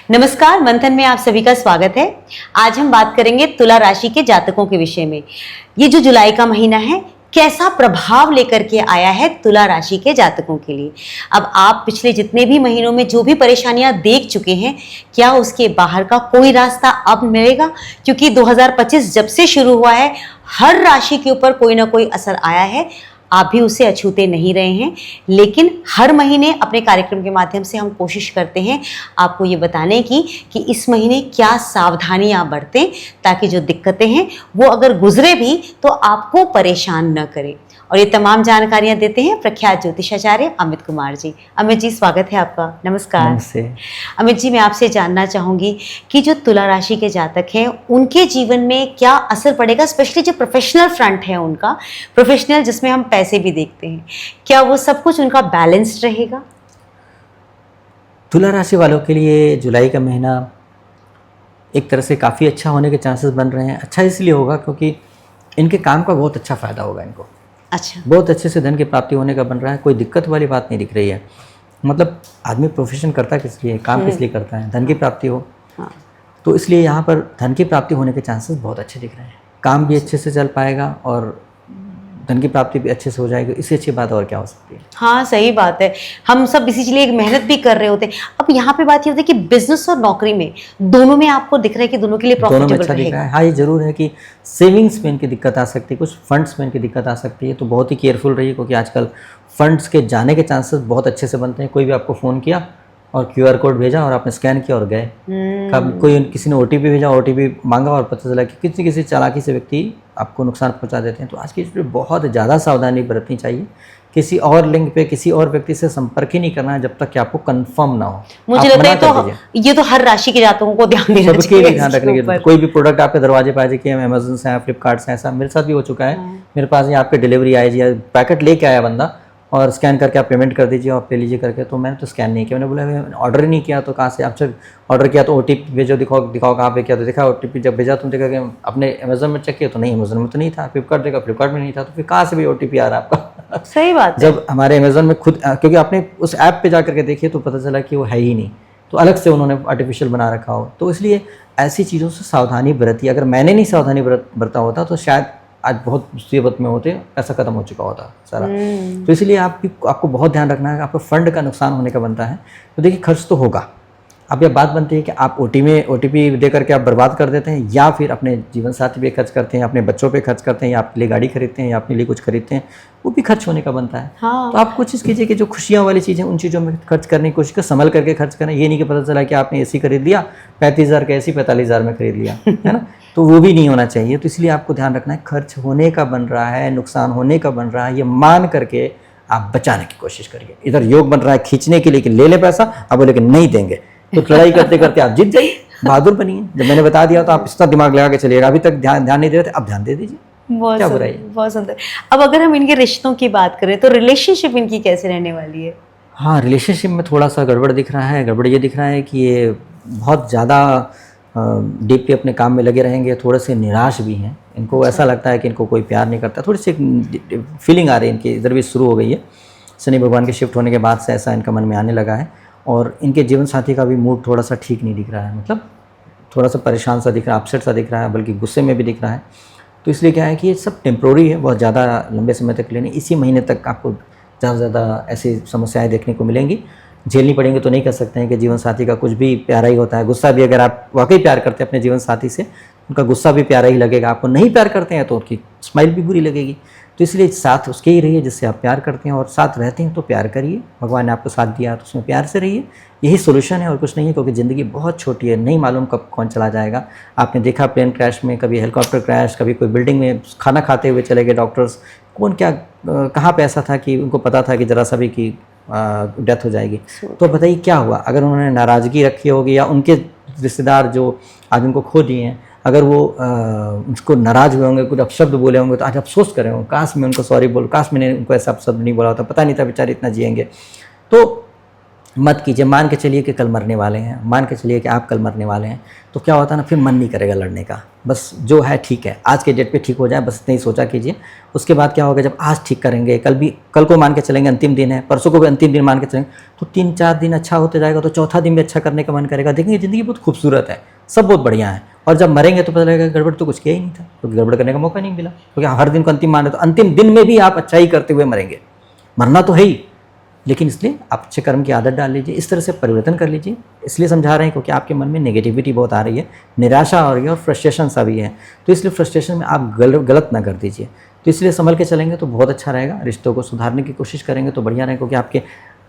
नमस्कार, मंथन में आप सभी का स्वागत है। आज हम बात करेंगे तुला राशि के जातकों के विषय में। ये जो जुलाई का महीना है, कैसा प्रभाव लेकर के आया है तुला राशि के जातकों के लिए। अब आप पिछले जितने भी महीनों में जो भी परेशानियां देख चुके हैं, क्या उसके बाहर का कोई रास्ता अब मिलेगा? क्योंकि 2025 जब से शुरू हुआ है, हर राशि के ऊपर कोई ना कोई असर आया है। आप भी उसे अछूते नहीं रहे हैं, लेकिन हर महीने अपने कार्यक्रम के माध्यम से हम कोशिश करते हैं आपको ये बताने की कि इस महीने क्या सावधानियां बरतें, ताकि जो दिक्कतें हैं वो अगर गुजरे भी तो आपको परेशान न करें। और ये तमाम जानकारियां देते हैं प्रख्यात ज्योतिषाचार्य अमित कुमार जी। अमित जी, स्वागत है आपका। नमस्कार। नमस्ते। अमित जी, मैं आपसे जानना चाहूंगी कि जो तुला राशि के जातक हैं, उनके जीवन में क्या असर पड़ेगा, स्पेशली जो प्रोफेशनल फ्रंट है उनका, प्रोफेशनल जिसमें हम पैसे भी देखते हैं, क्या वो सब कुछ उनका बैलेंस्ड रहेगा? तुला राशि वालों के लिए जुलाई का महीना एक तरह से काफ़ी अच्छा होने के चांसेस बन रहे हैं। अच्छा इसलिए होगा क्योंकि इनके काम का बहुत अच्छा फ़ायदा होगा इनको। अच्छा। बहुत अच्छे से धन की प्राप्ति होने का बन रहा है। कोई दिक्कत वाली बात नहीं दिख रही है। मतलब आदमी प्रोफेशन करता किस लिए, काम किस लिए करता है? धन की प्राप्ति हो। हाँ। तो इसलिए यहाँ पर धन की प्राप्ति होने के चांसेस बहुत अच्छे दिख रहे हैं। काम भी अच्छे से चल पाएगा और धन की प्राप्ति भी अच्छे से हो जाएगी। इससे अच्छी बात और क्या हो सकती है? हाँ, सही बात है। हम सब इसी के लिए मेहनत भी कर रहे होते हैं। अब यहाँ पे बात ये होती है कि बिजनेस और नौकरी में दोनों में आपको दिख रहा है कि दोनों के लिए दोनों में प्रॉफिटेबल अच्छा दिख रहा रहेगा। है। हाँ, ये जरूर है कि सेविंग्स में इनकी दिक्कत आ सकती है, कुछ फंड्स में इनकी दिक्कत आ सकती है। तो बहुत ही केयरफुल रहिए, क्योंकि आजकल फंड्स के जाने के चांसेस बहुत अच्छे से बनते हैं। कोई भी आपको फ़ोन किया और QR कोड भेजा और आपने स्कैन किया और गए। कोई किसी ने OTP भेजा, OTP मांगा और पता चला कि किसी किसी चालाकी से व्यक्ति आपको नुकसान पहुंचा देते हैं। तो आज की इस पर बहुत ज़्यादा सावधानी बरतनी चाहिए। किसी और लिंक पे किसी और व्यक्ति से संपर्क ही नहीं करना है जब तक कि आपको कंफर्म ना हो। मुझे लगता है ये तो हर राशि के जातकों को ध्यान देना सबके लिए ध्यान रखने की। कोई भी प्रोडक्ट आपके दरवाजे पे आ जाए कि हम अमेजन से हैं, फ्लिपकार्ट से, ऐसा मेरे साथ भी हो चुका है। मेरे पास ये आपके डिलीवरी आई जी, पैकेट लेके आया बंदा और स्कैन करके आप पेमेंट कर दीजिए और ले लीजिए करके। तो मैंने तो स्कैन नहीं किया। मैंने बोला मैंने ऑर्डर ही नहीं किया, तो कहाँ से आप ऑर्डर किया? तो OTP भेजो, दिखाओ कहाँ पे किया। तो देखा OTP जब भेजा तुम देखा कि अपने अमेजन में चेक किया तो नहीं, अमेजन में तो नहीं था। फ्लिपकार्ट देखा, फ्लिपकार्ट में नहीं था। तो फिर कहाँ से भी OTP आ रहा है आपका? सही बात है। जब हमारे अमेजन में खुद, क्योंकि आपने उस ऐप पे जा करके देखिए तो पता चला कि वो है ही नहीं, तो अलग से उन्होंने आर्टिफिशियल बना रखा हो। तो इसलिए ऐसी चीज़ों से सावधानी बरतिए। अगर मैंने नहीं सावधानी बरता होता तो शायद आज बहुत मुसीबत में होते, ऐसा खत्म हो चुका होता सारा। तो इसलिए आपको बहुत ध्यान रखना है कि आपको फंड का नुकसान होने का बनता है। तो देखिए, खर्च तो होगा। अब यह बात बनती है कि आप OTP दे करके आप बर्बाद कर देते हैं, या फिर अपने जीवन साथी पे खर्च करते हैं, अपने बच्चों पे खर्च करते हैं, या आपके लिए गाड़ी खरीदते हैं, या अपने लिए कुछ खरीदते हैं, वो भी खर्च होने का बनता है। हाँ। तो आप कोशिश कीजिए कि जो खुशियाँ वाली चीज़ें, उन चीज़ों में खर्च करने की कोशिश करें, संभल करके खर्च करें। ये नहीं कि पता चला कि आपने AC खरीद लिया, 35,000 का AC 45,000 में खरीद लिया, है ना? तो वो भी नहीं होना चाहिए। तो इसलिए आपको ध्यान रखना है, खर्च होने का बन रहा है, नुकसान होने का बन रहा है, ये मान करके आप बचाने की कोशिश करिए। इधर योग बन रहा है खींचने के लिए कि ले ले पैसा, अब बोले कि नहीं देंगे, तो लड़ाई करते करते आप जीत जाइए। बहादुर बनिए। जब मैंने बता दिया तो आप इसका दिमाग लगा के चलिएगा। अभी तक ध्यान नहीं दे रहे थे, अब ध्यान दे दीजिए। क्या बुराई है? बहुत सुंदर। अब अगर हम इनके रिश्तों की बात करें तो रिलेशनशिप इनकी कैसे रहने वाली है? हाँ, रिलेशनशिप में थोड़ा सा गड़बड़ दिख रहा है। गड़बड़ ये दिख रहा है कि ये बहुत ज़्यादा डीपली अपने काम में लगे रहेंगे। थोड़े से निराश भी हैं। इनको ऐसा लगता है कि इनको कोई प्यार नहीं करता। थोड़ी सी फीलिंग आ रही है इनकी, इधर भी शुरू हो गई है। शनि भगवान के शिफ्ट होने के बाद से ऐसा इनका मन में आने लगा है। और इनके जीवन साथी का भी मूड थोड़ा सा ठीक नहीं दिख रहा है। मतलब थोड़ा सा परेशान सा दिख रहा है, अपसेट सा दिख रहा है, बल्कि गुस्से में भी दिख रहा है। तो इसलिए क्या है कि ये सब टेम्प्रोरी है, बहुत ज़्यादा लंबे समय तक लेने। इसी महीने तक आपको ज़्यादा से ज़्यादा ऐसी समस्याएं देखने को मिलेंगी। झेलनी पड़ेंगी तो नहीं कह सकते हैं कि जीवन साथी का कुछ भी प्यारा ही होता है। गुस्सा भी, अगर आप वाकई प्यार करते हैं अपने जीवन साथी से, उनका गुस्सा भी प्यारा ही लगेगा। आपको नहीं प्यार करते हैं तो उनकी स्माइल भी बुरी लगेगी। तो इसलिए साथ उसके ही रहिए जिससे आप प्यार करते हैं, और साथ रहते हैं तो प्यार करिए। भगवान ने आपको साथ दिया तो उसमें प्यार से रहिए। यही सोल्यूशन है और कुछ नहीं है, क्योंकि ज़िंदगी बहुत छोटी है, नहीं मालूम कब कौन चला जाएगा। आपने देखा प्लेन क्रैश में, कभी हेलीकॉप्टर क्रैश, कभी कोई बिल्डिंग में खाना खाते हुए चले गए डॉक्टर्स। कौन क्या कहाँ पे ऐसा था कि उनको पता था कि जरा सा भी की डेथ हो जाएगी। तो बताइए क्या हुआ? अगर उन्होंने नाराज़गी रखी होगी, या उनके रिश्तेदार जो आज उनको खो दिए हैं, अगर वो उसको नाराज़ हुए होंगे, कुछ अपशब्द बोले होंगे, तो आज अफसोस करें होंगे, काश मैं उनको सॉरी बोल, काश मैंने उनको ऐसा अपशब्द नहीं बोला होता, पता नहीं था बेचारे इतना जिएंगे। तो मत कीजिए। मान के चलिए कि कल मरने वाले हैं, मान के चलिए कि आप कल मरने वाले हैं, तो क्या होता है ना, फिर मन नहीं करेगा लड़ने का। बस जो है ठीक है, आज के डेट पे ठीक हो जाए, बस इतना ही सोचा कीजिए। उसके बाद क्या होगा, जब आज ठीक करेंगे, कल को मान के चलेंगे अंतिम दिन है, परसों को भी अंतिम दिन मान के चलेंगे, तो 3-4 दिन अच्छा होते जाएगा, तो चौथा दिन भी अच्छा करने का मन करेगा। देखेंगे ज़िंदगी बहुत खूबसूरत है, सब बहुत बढ़िया है। और जब मरेंगे तो पता लगेगा गड़बड़ तो कुछ किया ही नहीं था, क्योंकि गड़बड़ करने का मौका नहीं मिला, क्योंकि हर दिन को अंतिम मान रहे, तो अंतिम दिन में भी आप अच्छा ही करते हुए मरेंगे। मरना तो है ही, लेकिन इसलिए आप अच्छे कर्म की आदत डाल लीजिए, इस तरह से परिवर्तन कर लीजिए। इसलिए समझा रहे हैं क्योंकि आपके मन में नेगेटिविटी बहुत आ रही है, निराशा हो रही है और फ्रस्ट्रेशन सा भी है, तो इसलिए फ्रस्ट्रेशन में आप गलत ना कर दीजिए। तो इसलिए संभल के चलेंगे तो बहुत अच्छा रहेगा। रिश्तों को सुधारने की कोशिश करेंगे तो बढ़िया रहेगा, क्योंकि आपके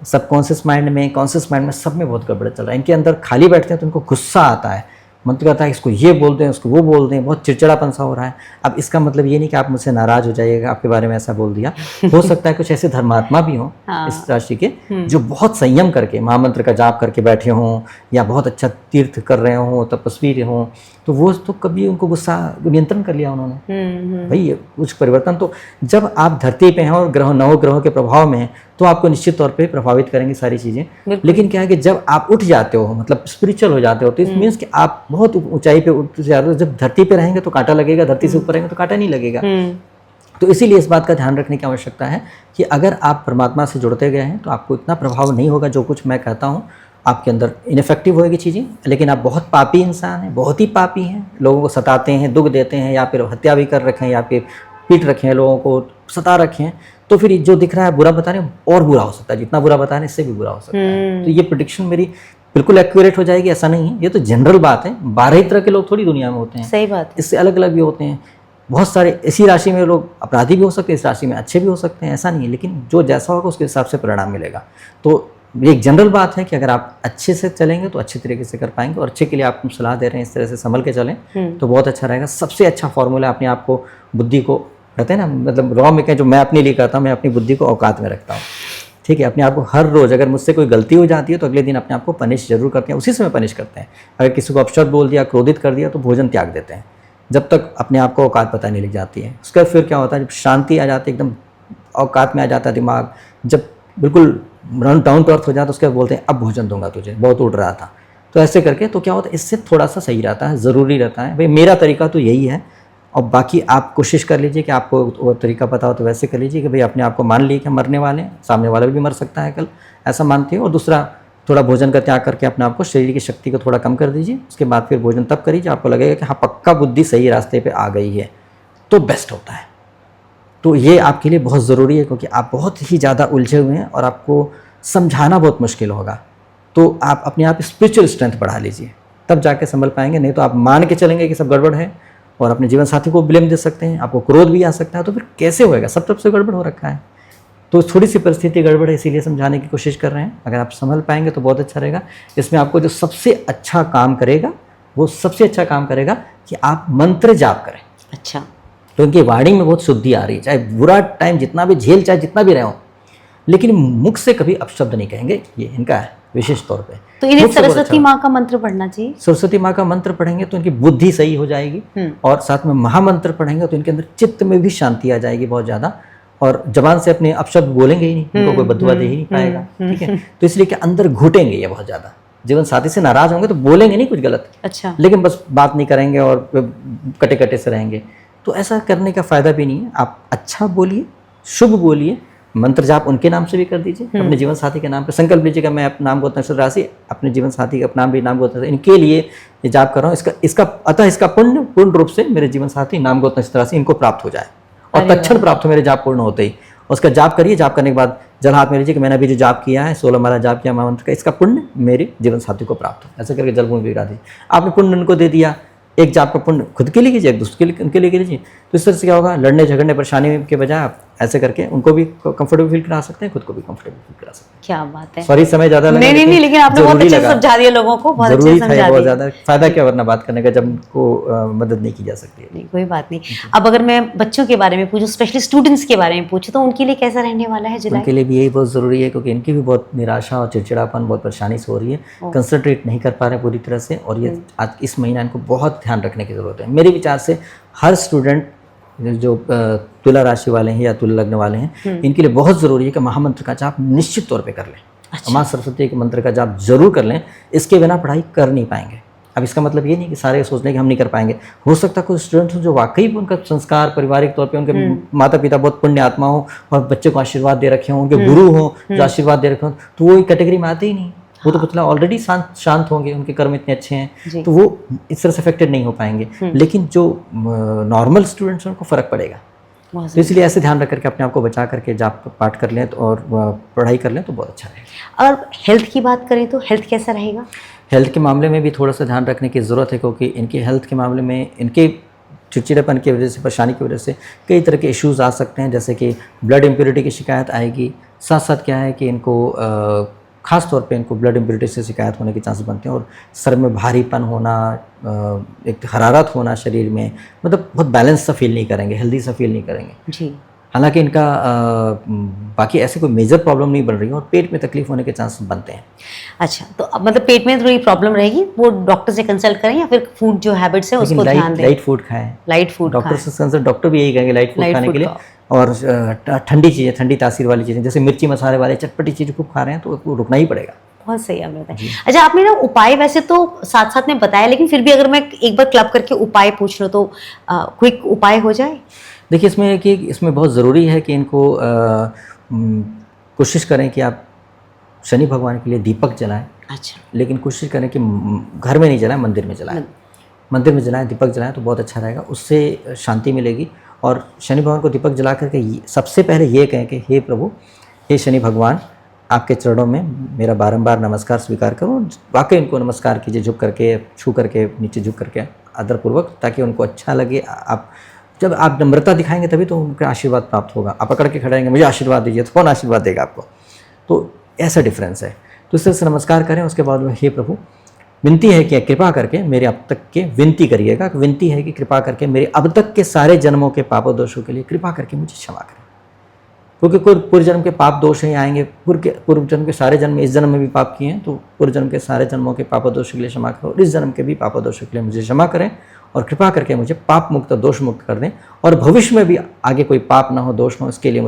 सबकॉन्शियस माइंड में, कॉन्शियस माइंड में, सब में बहुत गड़बड़ चल रहा है। इनके अंदर खाली बैठते हैं तो इनको गुस्सा आता है, मन तो कहता है इसको ये बोल दें, उसको वो बोल दें, बहुत चिड़चिड़ापन सा हो रहा है। अब इसका मतलब ये नहीं कि आप मुझसे नाराज हो जाइएगा, आपके बारे में ऐसा बोल दिया। हो सकता है कुछ ऐसे धर्मात्मा भी हों हाँ। इस राशि के, जो बहुत संयम करके महामंत्र का जाप करके बैठे हों, या बहुत अच्छा तीर्थ कर रहे हों, तपस्वी हों, तो वो तो कभी उनको गुस्सा नियंत्रण कर लिया उन्होंने। भाई कुछ परिवर्तन तो जब आप धरती पे हैं और नवो ग्रहों के प्रभाव में हैं, तो आपको निश्चित तौर पे प्रभावित करेंगे सारी चीज़ें। लेकिन क्या है कि जब आप उठ जाते हो, मतलब स्पिरिचुअल हो जाते हो, तो इस मीन्स कि आप बहुत ऊंचाई पे उठ जाते हो। जब धरती पे रहेंगे तो कांटा लगेगा, धरती से ऊपर रहेंगे तो कांटा नहीं लगेगा। तो इसीलिए इस बात का ध्यान रखने की आवश्यकता है कि अगर आप परमात्मा से जुड़ते गए हैं तो आपको इतना प्रभाव नहीं होगा। जो कुछ मैं कहता हूँ आपके अंदर इनफेक्टिव होएगी चीज़ें, लेकिन आप बहुत पापी इंसान हैं, बहुत ही पापी हैं, लोगों को सताते हैं, दुख देते हैं, या फिर हत्या भी कर रखे हैं, या फिर पीट रखे हैं, लोगों को सता रखे हैं, तो फिर जो दिख रहा है बुरा बता रहे हैं और बुरा हो सकता है, जितना बुरा बता रहे हैं इससे भी बुरा हो सकता है। तो ये प्रेडिक्शन मेरी बिल्कुल एक्यूरेट हो जाएगी ऐसा नहीं है, ये तो जनरल बात है। 12 ही तरह के लोग थोड़ी दुनिया में होते हैं, सही बात है। इससे अलग अलग भी होते हैं। बहुत सारे इसी राशि में लोग अपराधी भी हो सकते हैं, इस राशि में अच्छे भी हो सकते हैं, ऐसा नहीं है, लेकिन जो जैसा होगा उसके हिसाब से परिणाम मिलेगा। तो ये एक जनरल बात है कि अगर आप अच्छे से चलेंगे तो अच्छे तरीके से कर पाएंगे, और अच्छे के लिए आप सलाह दे रहे हैं इस तरह से संभल के चलें तो बहुत अच्छा रहेगा। सबसे अच्छा फॉर्मूला अपने आप को, बुद्धि को, कहते हैं ना, मतलब रॉ में कहें, जो मैं अपने लिए करता हूँ, मैं अपनी बुद्धि को औकात में रखता हूँ। ठीक है, अपने आप को हर रोज़ अगर मुझसे कोई गलती हो जाती है तो अगले दिन अपने आप को पनिश जरूर करते हैं, उसी समय पनिश करते हैं। अगर किसी को अपशब्द बोल दिया, क्रोधित कर दिया, तो भोजन त्याग देते हैं, जब तक अपने आप को औकात पता नहीं लग जाती है। उसके बाद फिर क्या होता है, जब शांति आ जाती है, एकदम औकात में आ जाता है दिमाग, जब बिल्कुल रन डाउन टू अर्थ हो जाता है, उसके बाद बोलते हैं अब भोजन दूंगा तुझे, बहुत उड़ रहा था। तो ऐसे करके तो क्या होता है, इससे थोड़ा सा सही रहता है, ज़रूरी रहता है। भाई मेरा तरीका तो यही है, और बाकी आप कोशिश कर लीजिए कि आपको वो तरीका पता हो तो वैसे कर लीजिए कि भाई अपने आप को मान लीजिए कि मरने वाले हैं, सामने वाला भी मर सकता है कल, ऐसा मानते हो। और दूसरा, थोड़ा भोजन का त्याग करके अपने आप को, शरीर की शक्ति को थोड़ा कम कर दीजिए। उसके बाद फिर भोजन तब करिए आपको लगेगा कि हाँ पक्का बुद्धि सही रास्ते पे आ गई है, तो बेस्ट होता है। तो ये आपके लिए बहुत ज़रूरी है, क्योंकि आप बहुत ही ज़्यादा उलझे हुए हैं और आपको समझाना बहुत मुश्किल होगा। तो आप अपने आप स्पिरिचुअल स्ट्रेंथ बढ़ा लीजिए, तब जाके संभल पाएंगे। नहीं तो आप मान के चलेंगे कि सब गड़बड़ है और अपने जीवन साथी को ब्लेम दे सकते हैं, आपको क्रोध भी आ सकता है, तो फिर कैसे होएगा, सब तरफ से गड़बड़ हो रखा है। तो थोड़ी सी परिस्थिति गड़बड़ है, इसीलिए समझाने की कोशिश कर रहे हैं। अगर आप संभल पाएंगे तो बहुत अच्छा रहेगा। इसमें आपको जो सबसे अच्छा काम करेगा, वो सबसे अच्छा काम करेगा कि आप मंत्र जाप करें। अच्छा, तो इनकी वाणी में बहुत शुद्धि आ रही है, चाहे बुरा टाइम जितना भी झेल, चाहे जितना भी रहे हो, लेकिन मुख से कभी अपशब्द नहीं कहेंगे, ये इनका है विशेष तौर पे। तो इन्हें मुख से बहुत सरस्वती अच्छा। माँ का मंत्र पढ़ना चाहिए। सरस्वती माँ का मंत्र पढ़ेंगे तो इनकी बुद्धि सही हो जाएगी, और साथ में महामंत्र पढ़ेंगे तो इनके अंदर चित्त में भी शांति आ जाएगी बहुत ज़्यादा, और जबान से अपने अपशब्द बोलेंगे ही नहीं, इनको कोई बददुआ दे ही नहीं पाएगा। ठीक है, तो इसलिए कि अंदर घुटेंगे ये बहुत ज़्यादा। जीवन साथी से नाराज होंगे तो बोलेंगे नहीं कुछ गलत, अच्छा, लेकिन बस बात नहीं करेंगे और कटे कटे से रहेंगे। तो ऐसा करने का फायदा भी नहीं है। आप अच्छा बोलिए, शुभ बोलिए, मंत्र जाप उनके नाम से भी कर दीजिए, अपने जीवन साथी के नाम पे संकल्प लीजिएगा, मैं अपने नाम गोत्र नक्षत्र राशि, अपने जीवन साथी का नाम भी नाम गोत्र नक्षत्र, इनके लिए ये जाप कर रहा हूँ। इसका पुण्य पूर्ण रूप से मेरे जीवन साथी नाम गोत्र नक्षत्र राशि इनको प्राप्त हो जाए, और तत्क्षण प्राप्त हो मेरे जाप पूर्ण होते ही। उसका जाप करिए, जाप करने के बाद जल हाथ में लीजिए कि मैंने अभी जो जाप किया है, 16 माला जाप किया महामंत्र का, इसका पुण्य मेरे जीवन साथी को प्राप्त हो। ऐसे करके जल भूमि गिरा दीजिए। आपने पुण्य उनको दे दिया, एक जाप का पुण्य खुद के लिए कीजिए, एक दूसरे के लिए, उनके लिए कीजिए। तो इस तरह से क्या होगा, लड़ने झगड़ने परेशानी के बजाय आप ऐसे करके उनको भी कंफर्टेबल फील करा सकते हैं, खुद को भी कंफर्टेबल फील करा सकते हैं। क्या बात है। सॉरी समय ज्यादा लगा, नहीं, लेकिन आपने बहुत अच्छे से समझा दिया लोगों को, बहुत अच्छे से समझा दिया। बहुत ज्यादा फायदा क्या वरना बात करने का, जब उनको मदद नहीं की जा सकती है। नहीं, कोई बात नहीं। अब अगर मैं बच्चों के बारे में पूछूं, स्पेशली स्टूडेंट्स के बारे में पूछूं, तो उनके लिए कैसा रहने वाला है जुलाई? उनके लिए भी यही बहुत ज़रूरी है, क्योंकि इनकी भी बहुत निराशा और चिड़चिड़ापन, बहुत परेशानी से हो रही है, कंसंट्रेट नहीं कर पा रहे पूरी तरह से, और ये आज इस महीना इनको बहुत ध्यान रखने की ज़रूरत है। मेरे विचार से हर स्टूडेंट जो तुला राशि वाले हैं या तुला लग्न वाले हैं, इनके लिए बहुत ज़रूरी है कि महामंत्र का जाप निश्चित तौर पे कर लें। अच्छा। माँ सरस्वती के मंत्र का जाप जरूर कर लें, इसके बिना पढ़ाई कर नहीं पाएंगे। अब इसका मतलब ये नहीं कि सारे सोच लें कि हम नहीं कर पाएंगे। हो सकता है कुछ स्टूडेंट्स जो वाकई उनका संस्कार पारिवारिक तौर पे उनके माता पिता बहुत पुण्य आत्मा हो और बच्चे को आशीर्वाद दे रखे हों, उनके गुरु हों जो आशीर्वाद दे रखे हों, तो वो कैटेगरी में आते ही नहीं। वो तो मतलब ऑलरेडी शांत होंगे, उनके कर्म इतने अच्छे हैं, तो वो इस तरह से अफेक्टेड नहीं हो पाएंगे। लेकिन जो नॉर्मल स्टूडेंट्स हैं उनको फर्क पड़ेगा। तो इसलिए ऐसे ध्यान रख करके अपने आप को बचा करके जाप पाठ कर लें और पढ़ाई कर लें तो बहुत अच्छा रहेगा। और हेल्थ की बात करें तो हेल्थ कैसा रहेगा? हेल्थ के मामले में भी थोड़ा सा ध्यान रखने की ज़रूरत है, क्योंकि इनके हेल्थ के मामले में इनके चिड़चिड़ेपन की वजह से, परेशानी की वजह से कई तरह के इश्यूज आ सकते हैं, जैसे कि ब्लड इम्प्योरिटी की शिकायत आएगी। साथ साथ क्या है कि इनको ख़ास तौर पे इनको ब्लड इम्प्योरिटी से शिकायत होने के चांसेस बनते हैं, और सर में भारीपन होना, एक हरारत होना शरीर में, मतलब बहुत बैलेंस सा फील नहीं करेंगे, हेल्दी सा फील नहीं करेंगे जी। हालांकि इनका बाकी ऐसे कोई मेजर प्रॉब्लम नहीं बन रही है, और पेट में तकलीफ होने के चांसेस बनते हैं। अच्छा, तो अब मतलब पेट में थोड़ी प्रॉब्लम रहेगी, वो डॉक्टर से कंसल्ट करें या फिर फूड जो हैबिट्स है उसको ध्यान दें? लाइट फूड खाएं, लाइट फूड डॉक्टर से कंसल्ट, डॉक्टर भी यही कहेंगे लाइट फूड खाने के लिए। खाओ। और ठंडी चीज़ें, ठंडी तासीर वाली चीज़ें, जैसे मिर्ची मसाले वाले चटपटी चीज़ें खूब खा रहे हैं तो वो रुकना ही पड़ेगा। बहुत सही आपने बताया। अच्छा, आपने ना उपाय वैसे तो साथ साथ में बताया, लेकिन फिर भी अगर मैं एक बार क्लब करके उपाय पूछ लूँ तो क्विक उपाय हो जाए? देखिए, इसमें बहुत ज़रूरी है कि इनको कोशिश करें कि आप शनि भगवान के लिए दीपक जलाएं। अच्छा। लेकिन कोशिश करें कि घर में नहीं जलाएं, मंदिर में जलाएं। मंदिर में जलाएं, दीपक जलाएं तो बहुत अच्छा रहेगा, उससे शांति मिलेगी। और शनि भगवान को दीपक जला करके सबसे पहले ये कहें कि हे प्रभु, हे शनि भगवान, आपके चरणों में मेरा बारंबार नमस्कार स्वीकार करो। वाकई उनको नमस्कार कीजिए, झुक करके, छू करके, नीचे झुक करके आदरपूर्वक, ताकि उनको अच्छा लगे। जब आप नम्रता दिखाएंगे तभी तो उनका आशीर्वाद प्राप्त होगा। आप पकड़ के खड़े रहेंगे, मुझे आशीर्वाद दीजिए, तो कौन आशीर्वाद देगा आपको? तो ऐसा डिफरेंस है। तो इस तरह से नमस्कार करें। उसके बाद हे प्रभु, विनती है कि कृपा करके मेरे अब तक के, विनती करिएगा, विनती है कि कृपा करके मेरे अब तक के सारे जन्मों के पापों दोषों के लिए कृपा करके मुझे क्षमा करें। क्योंकि कोई पूर्व जन्म के पाप दोष ही आएंगे, पूर्व जन्म के सारे जन्म, इस जन्म में भी पाप किए हैं तो पूर्व जन्म के सारे जन्मों के पापों दोषों के लिए क्षमा करो, और इस जन्म के भी पापों दोषों के लिए मुझे क्षमा करें, और कृपा करके मुझे पाप मुक्त, दोष मुक्त कर दें, और भविष्य में भी आगे कोई पाप ना हो, दोष ना हो, इसके लिए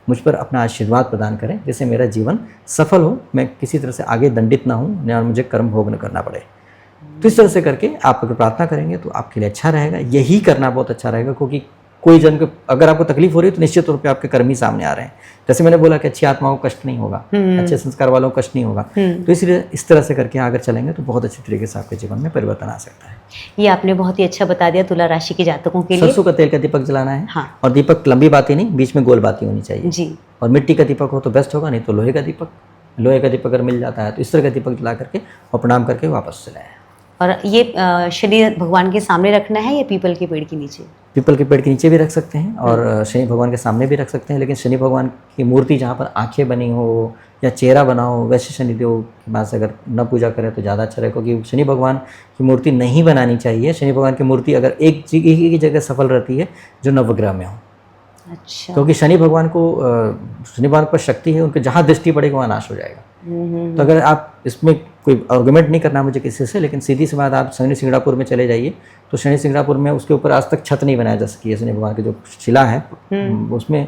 मुझ पर अपना आशीर्वाद प्रदान करें, जिससे मेरा जीवन सफल हो, मैं किसी तरह से आगे दंडित ना हूँ और मुझे कर्म भोग न करना पड़े। तो इस तरह से करके आप अगर प्रार्थना करेंगे तो आपके लिए अच्छा रहेगा। यही करना बहुत अच्छा रहेगा, क्योंकि कोई जन को अगर आपको तकलीफ हो रही है तो निश्चित तौर पे आपके कर्म ही सामने आ रहे हैं। जैसे मैंने बोला कि अच्छी आत्माओं को कष्ट नहीं होगा, अच्छे संस्कार वालों को कष्ट नहीं होगा। तो इसलिए इस तरह से करके अगर चलेंगे तो बहुत अच्छी तरीके से आपके जीवन में परिवर्तन आ सकता है। ये आपने बहुत ही अच्छा बता दिया तुला राशि के जातकों के लिए। सरसों का तेल का दीपक जलाना है। हाँ। और दीपक लंबी बाती नहीं, बीच में गोल बाती होनी चाहिए जी। और मिट्टी का दीपक हो तो बेस्ट होगा, नहीं तो लोहे का दीपक अगर मिल जाता है तो इस तरह का दीपक जला करके और प्रणाम करके वापस चलाएं। और ये शनि भगवान के सामने रखना है या पीपल के पेड़ के नीचे? पीपल के पेड़ के नीचे भी रख सकते हैं और शनि भगवान के सामने भी रख सकते हैं, लेकिन शनि भगवान की मूर्ति जहाँ पर आंखें बनी हो या चेहरा बना हो, वैसे शनिदेव के पास अगर न पूजा करें तो ज़्यादा अच्छा रहेगा, क्योंकि शनि भगवान की मूर्ति नहीं बनानी चाहिए। शनि भगवान की मूर्ति अगर एक ही जगह सफल रहती है जो नवग्रह में हो। अच्छा। क्योंकि शनि भगवान पर शक्ति है, उनके जहाँ दृष्टि पड़ेगी वहाँ नाश हो जाएगा। तो अगर आप इसमें कोई आर्गुमेंट नहीं करना मुझे किसी से, लेकिन सीधी सी बात, आप शनि सिंगड़ापुर में चले जाइए तो शनि सिंगड़ापुर में उसके ऊपर आज तक छत नहीं बनाया जा सकी है। शनि भगवान की जो शिला है उसमें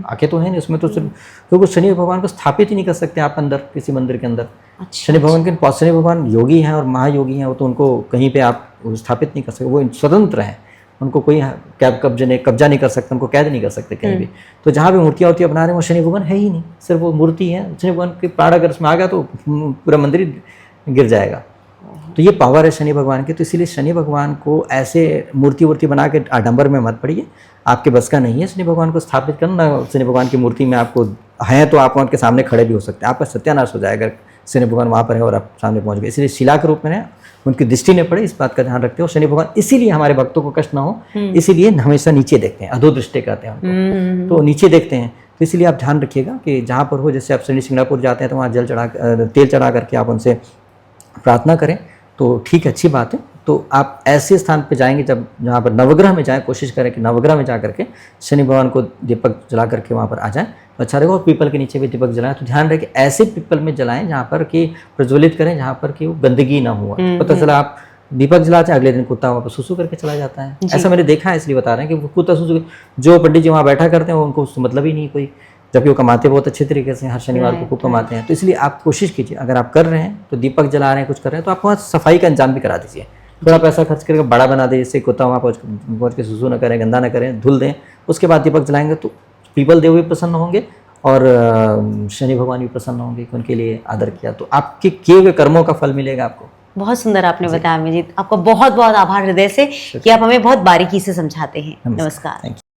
आंखें तो है नहीं, उसमें तो सिर्फ, क्योंकि शनि भगवान को स्थापित ही नहीं कर सकते आप अंदर किसी मंदिर के अंदर। शनि भगवान योगी हैं और महायोगी हैं, वो तो उनको कहीं पे आप स्थापित नहीं कर सकते, वो स्वतंत्र हैं, उनको कोई कब्जा नहीं कर सकता, उनको कैद नहीं कर सकते कहीं भी। तो जहाँ भी मूर्तियाँ बना रहे हैं वो शनि भगवान है ही नहीं, सिर्फ वो मूर्ति है। शनि भगवान के प्राण अगर उसमें आ गया तो पूरा मंदिर गिर जाएगा। तो ये पावर है शनि भगवान की। तो इसीलिए शनि भगवान को ऐसे मूर्ति बना के आडंबर में मत पड़िए, आपके बस का नहीं है शनि भगवान को स्थापित करना। शनि भगवान की मूर्ति में आपको है तो आप उनके सामने खड़े भी हो सकते हैं, आपका सत्यानाश हो जाएगा शनि भगवान वहाँ पर है और आप सामने पहुँच गए। इसलिए शिला के रूप में है, उनकी दृष्टि न पड़े, इस बात का ध्यान रखते हो। शनि भगवान इसीलिए हमारे भक्तों को कष्ट ना हो, इसीलिए हमेशा नीचे देखते हैं, अधोदृष्टि कहते हैं उनको, तो नीचे देखते हैं। तो इसलिए आप ध्यान रखिएगा कि जहाँ पर हो, जैसे आप शनि सिंगड़ापुर जाते हैं तो वहाँ तेल चढ़ा करके आप उनसे प्रार्थना करें तो ठीक है, अच्छी बात है। तो आप ऐसे स्थान पे जाएंगे जहाँ पर नवग्रह में जाएं, कोशिश करें कि नवग्रह में जा करके शनि भगवान को दीपक जला करके वहाँ पर आ जाएं तो अच्छा रहेगा। और पीपल के नीचे भी दीपक जलाएं, तो ध्यान रखें कि ऐसे पीपल में जलाएं जहाँ पर कि प्रज्वलित करें, जहाँ पर कि वो गंदगी ना हुआ। पता चला आप दीपक जलाते हैं, अगले दिन कुत्ता वहाँ पर सुसु करके चला जाता है। ऐसा मैंने देखा है, इसलिए बता रहे हैं कि वो कुत्ता सुसु, जो पंडित जी वहाँ बैठा करते हैं वो उनको मतलब ही नहीं कोई, जबकि वो कमाते बहुत अच्छे तरीके से, हर शनिवार को खूब कमाते हैं। तो इसलिए आप कोशिश कीजिए, अगर आप कर रहे हैं तो दीपक जला रहे हैं, कुछ कर रहे हैं, तो आप वहाँ सफाई का इंतजाम भी करा दीजिए। थोड़ा पैसा खर्च करके बड़ा बना दीजिए, जिससे कुत्ता वहाँ पहुँच के सुसु न करें, गंदा न करें, धुल दें। उसके बाद दीपक जलाएंगे तो पीपल देव भी प्रसन्न होंगे और शनि भगवान भी प्रसन्न होंगे कि उनके लिए आदर किया। तो आपके किए हुए कर्मों का फल मिलेगा आपको। बहुत सुंदर आपने बताया अमित जी, आपका बहुत बहुत आभार हृदय से कि आप हमें बहुत बारीकी से समझाते हैं। नमस्कार। Thank you.